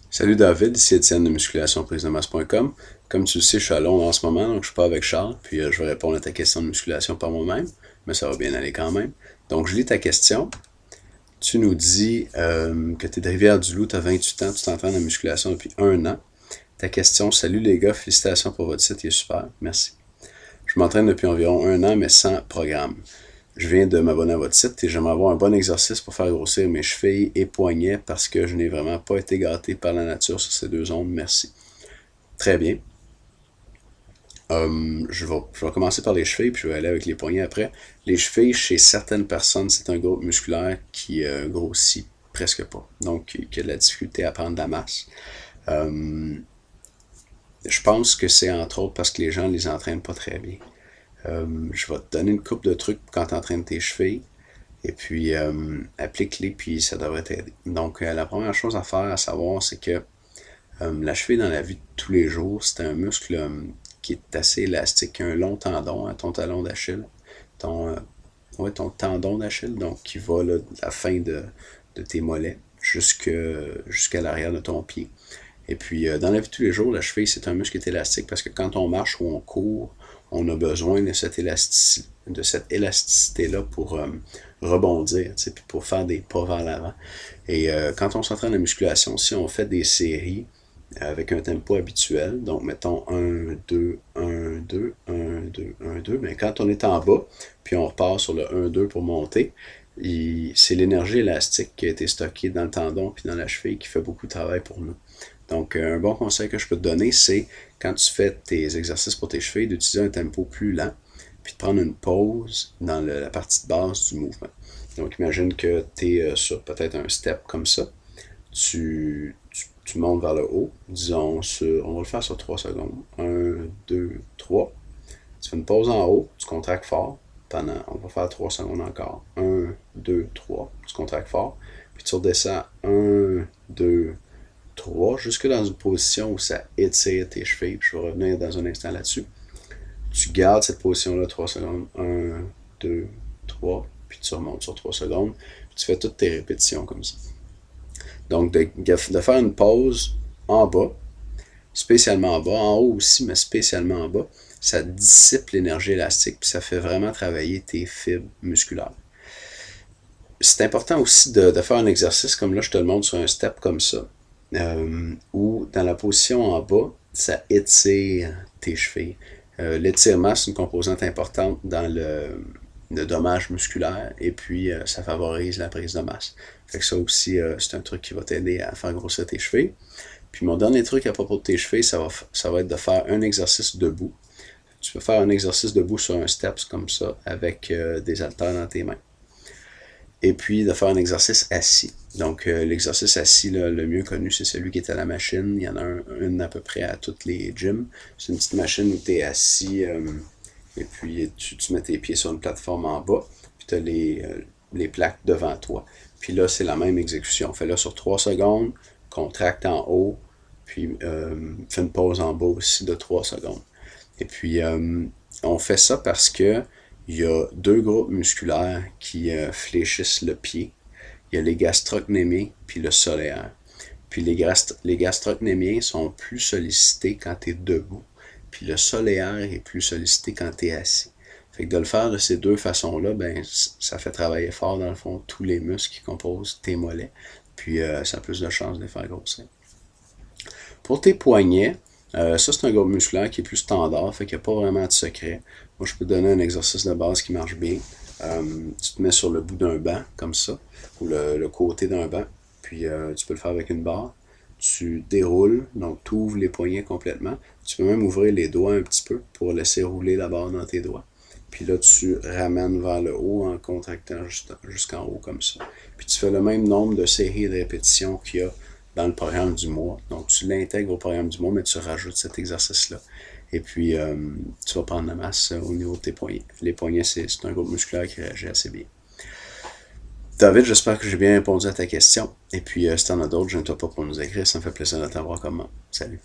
Salut David, ici Étienne de musculationprisedemasse.com. Comme tu le sais, je suis à Londres en ce moment, donc je suis pas avec Charles, puis je vais répondre à ta question de musculation par moi-même, mais ça va bien aller quand même. Donc je lis ta question. Tu nous dis que tu es de Rivière-du-Loup, tu as 28 ans, tu t'entraînes en musculation depuis un an. Ta question, salut les gars, félicitations pour votre site, il est super, merci. Je m'entraîne depuis environ un an, mais sans programme. Je viens de m'abonner à votre site et j'aimerais avoir un bon exercice pour faire grossir mes chevilles et poignets parce que je n'ai vraiment pas été gâté par la nature sur ces deux zones. Merci. Très bien. Je vais commencer par les chevilles puis je vais aller avec les poignets après. Les chevilles, chez certaines personnes, c'est un groupe musculaire qui grossit presque pas. Donc, qui a de la difficulté à prendre de la masse. Je pense que c'est entre autres parce que les gens les entraînent pas très bien. Je vais te donner une couple de trucs quand tu entraînes tes chevilles. Et puis, applique-les, puis ça devrait t'aider. Donc, la première chose à faire, à savoir, c'est que la cheville dans la vie de tous les jours, c'est un muscle qui est assez élastique, qui a un long tendon, hein, ton talon d'Achille, ton, ton tendon d'Achille, donc qui va là, de la fin de tes mollets jusqu'à l'arrière de ton pied. Et puis, dans la vie de tous les jours, la cheville, c'est un muscle qui est élastique parce que quand on marche ou on court, on a besoin de cette élasticité-là pour rebondir, puis pour faire des pas vers l'avant. Et quand on s'entraîne en musculation, si on fait des séries avec un tempo habituel, donc mettons 1, 2, 1, 2, 1, 2, 1, 2, mais quand on est en bas, puis on repart sur le 1, 2 pour monter, c'est l'énergie élastique qui a été stockée dans le tendon puis dans la cheville qui fait beaucoup de travail pour nous. Donc, un bon conseil que je peux te donner, c'est quand tu fais tes exercices pour tes chevilles, d'utiliser un tempo plus lent, puis de prendre une pause dans la partie de base du mouvement. Donc, imagine que tu es sur peut-être un step comme ça. Tu montes vers le haut, disons, on va le faire sur 3 secondes. 1, 2, 3. Tu fais une pause en haut, tu contractes fort. On va faire 3 secondes encore. 1, 2, 3. Tu contractes fort. Puis tu redescends 1, 2, 3, jusque dans une position où ça étire tes chevilles. Puis je vais revenir dans un instant là-dessus. Tu gardes cette position-là 3 secondes. 1, 2, 3. Puis tu remontes sur 3 secondes. Puis tu fais toutes tes répétitions comme ça. Donc, de faire une pause en bas, spécialement en bas, en haut aussi, mais spécialement en bas, ça dissipe l'énergie élastique, puis ça fait vraiment travailler tes fibres musculaires. C'est important aussi de faire un exercice comme là, je te le montre sur un step comme ça, où dans la position en bas, ça étire tes chevilles. L'étirement, c'est une composante importante dans le dommage musculaire et puis ça favorise la prise de masse. Fait que ça aussi, c'est un truc qui va t'aider à faire grossir tes chevilles. Puis mon dernier truc à propos de tes chevilles, ça va être de faire un exercice debout. Tu peux faire un exercice debout sur un steps comme ça avec des haltères dans tes mains. Et puis de faire un exercice assis. Donc l'exercice assis, là, le mieux connu, c'est celui qui est à la machine. Il y en a une à peu près à toutes les gyms. C'est une petite machine où tu es assis et puis tu mets tes pieds sur une plateforme en bas. Puis tu as les plaques devant toi. Puis là, c'est la même exécution. Fais-le sur 3 secondes, contracte en haut, puis fais une pause en bas aussi de 3 secondes. Et puis, on fait ça parce que il y a deux groupes musculaires qui fléchissent le pied. Il y a les gastrocnémiens puis le solaire. Puis les gastrocnémiens sont plus sollicités quand tu es debout. Puis le solaire est plus sollicité quand tu es assis. Fait que de le faire de ces deux façons-là, ben, ça fait travailler fort dans le fond tous les muscles qui composent tes mollets. Puis ça a plus de chances de les faire grossir. Pour tes poignets, ça c'est un groupe musculaire qui est plus standard, fait qu'il n'y a pas vraiment de secret. Moi je peux te donner un exercice de base qui marche bien. Tu te mets sur le bout d'un banc, comme ça, ou le côté d'un banc, puis tu peux le faire avec une barre. Tu déroules, donc tu ouvres les poignets complètement. Tu peux même ouvrir les doigts un petit peu pour laisser rouler la barre dans tes doigts. Puis là, tu ramènes vers le haut en contractant jusqu'en haut comme ça. Puis tu fais le même nombre de séries et de répétitions qu'il y a dans le programme du mois. Donc tu l'intègres au programme du mois, mais tu rajoutes cet exercice-là. Et puis tu vas prendre la masse au niveau de tes poignets. Les poignets, c'est un groupe musculaire qui réagit assez bien. David, j'espère que j'ai bien répondu à ta question. Et puis si t'en as d'autres, je ne toi pas pour nous écrire. Ça me fait plaisir de t'avoir comme moi. Salut.